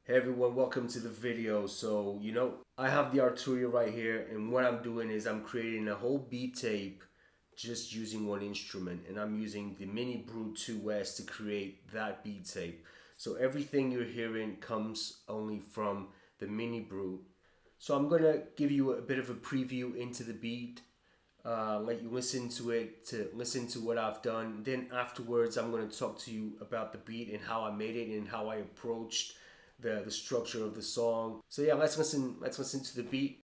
Hey everyone, welcome to the video. So, I have the Arturia right here, and what I'm doing is I'm creating a whole beat tape just using one instrument, and I'm using the Minibrute 2S to create that beat tape. So everything you're hearing comes only from the Minibrute. So I'm gonna give you a bit of a preview into the beat, let you listen to it, to listen to what I've done. Then afterwards, I'm going to talk to you about the beat and how I made it and how I approached the structure of the song. So yeah, let's listen. Let's listen to the beat.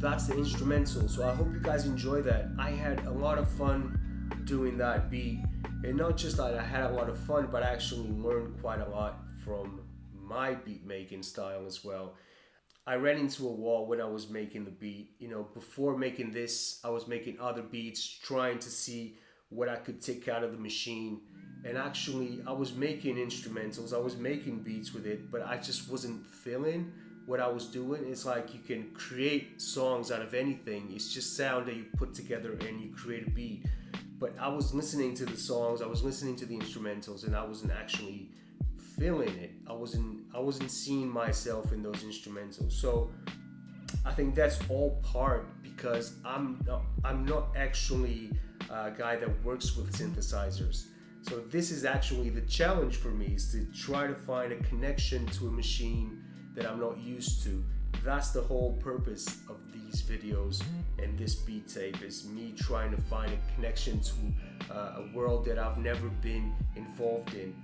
That's the instrumental. So I hope you guys enjoy that. I had a lot of fun doing that beat, and not just that I had a lot of fun, but I actually learned quite a lot from my beat making style as well. I ran into a wall when I was making the beat. Before making this, I was making other beats, trying to see what I could take out of the machine. And actually, I was making instrumentals, I was making beats with it, but I just wasn't feeling what I was doing. It's like you can create songs out of anything. It's just sound that you put together and you create a beat. But I was listening to the songs, I was listening to the instrumentals, and I wasn't actually feeling it. I wasn't seeing myself in those instrumentals. So I think that's all part because I'm not actually a guy that works with synthesizers. So this is actually the challenge for me, is to try to find a connection to a machine that I'm not used to. That's the whole purpose of these videos and this beat tape, is me trying to find a connection to a world that I've never been involved in.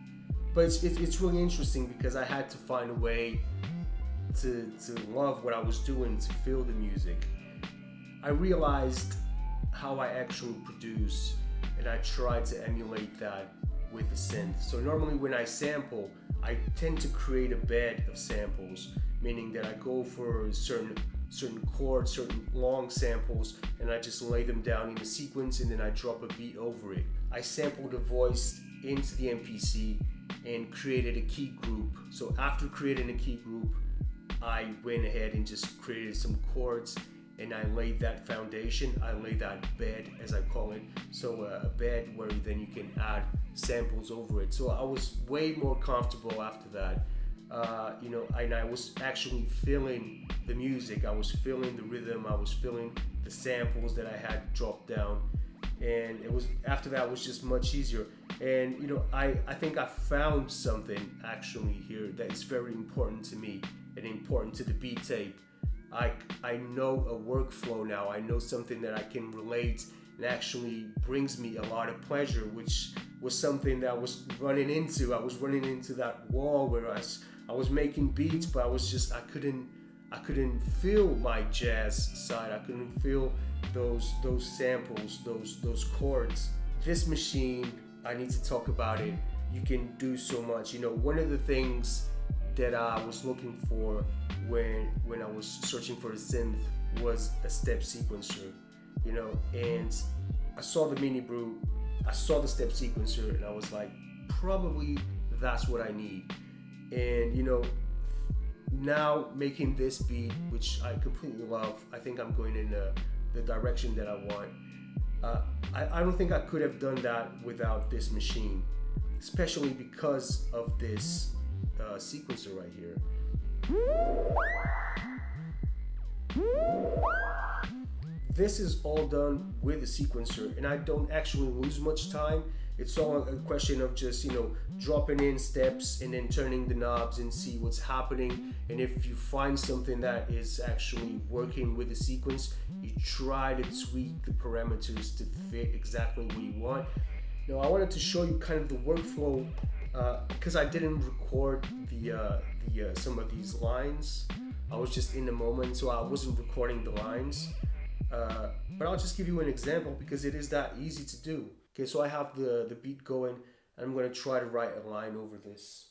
But it's really interesting because I had to find a way to love what I was doing, to feel the music. I realized how I actually produce, and I try to emulate that with the synth. So normally when I sample, I tend to create a bed of samples, meaning that I go for certain chords, certain long samples, and I just lay them down in a sequence, and then I drop a beat over it. I sampled the voice into the MPC and created a key group. So after creating a key group, I went ahead and just created some chords, and I laid that foundation. I laid that bed, as I call it. So a bed where then you can add samples over it. So I was way more comfortable after that. And I was actually feeling the music. I was feeling the rhythm. I was feeling the samples that I had dropped down. And it was, after that, was just much easier. And I think I found something actually here that is very important to me and important to the beat tape. I know a workflow now. I know something that I can relate and actually brings me a lot of pleasure, which was something that I was running into. I was running into that wall where I was making beats, but I couldn't feel my jazz side. I couldn't feel those samples, those chords. This machine, I need to talk about it. You can do so much. One of the things that I was looking for when I was searching for a synth was a step sequencer, and I saw the Minibrute, I saw the step sequencer, and I was like, probably that's what I need. And now making this beat, which I completely love, I think I'm going in the direction that I want. I don't think I could have done that without this machine, especially because of this sequencer right here. This is all done with a sequencer, and I don't actually lose much time. It's all a question of just dropping in steps and then turning the knobs and see what's happening. And if you find something that is actually working with the sequence, you try to tweak the parameters to fit exactly what you want. Now I wanted to show you kind of the workflow because I didn't record the some of these lines. I was just in the moment, so I wasn't recording the lines. But I'll just give you an example because it is that easy to do. Okay, so I have the beat going, and I'm going to try to write a line over this.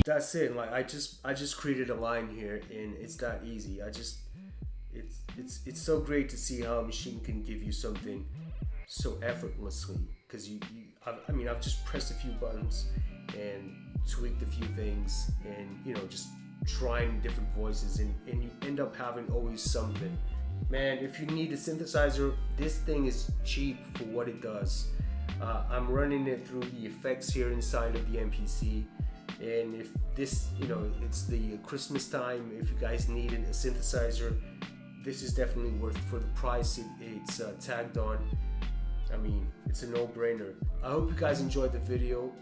That's it. Like I just created a line here, and it's that easy. I just it's so great to see how a machine can give you something so effortlessly, because I mean, I've just pressed a few buttons and tweaked a few things, and just trying different voices, and you end up having always something. Man, if you need a synthesizer, this thing is cheap for what it does. I'm running it through the effects here inside of the MPC, and if this, it's the Christmas time, if you guys needed a synthesizer, this is definitely worth it for the price it's tagged on. I mean, it's a no-brainer. I hope you guys enjoyed the video.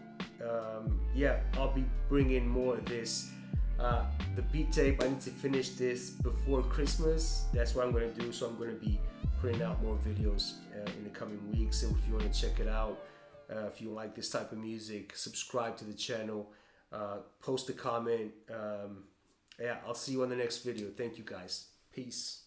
Yeah, I'll be bringing more of this. The beat tape, I need to finish this before Christmas. That's what I'm going to do. So I'm going to be putting out more videos in the coming weeks. So if you want to check it out, if you like this type of music, subscribe to the channel, post a comment. Yeah, I'll see you on the next video. Thank you guys. Peace.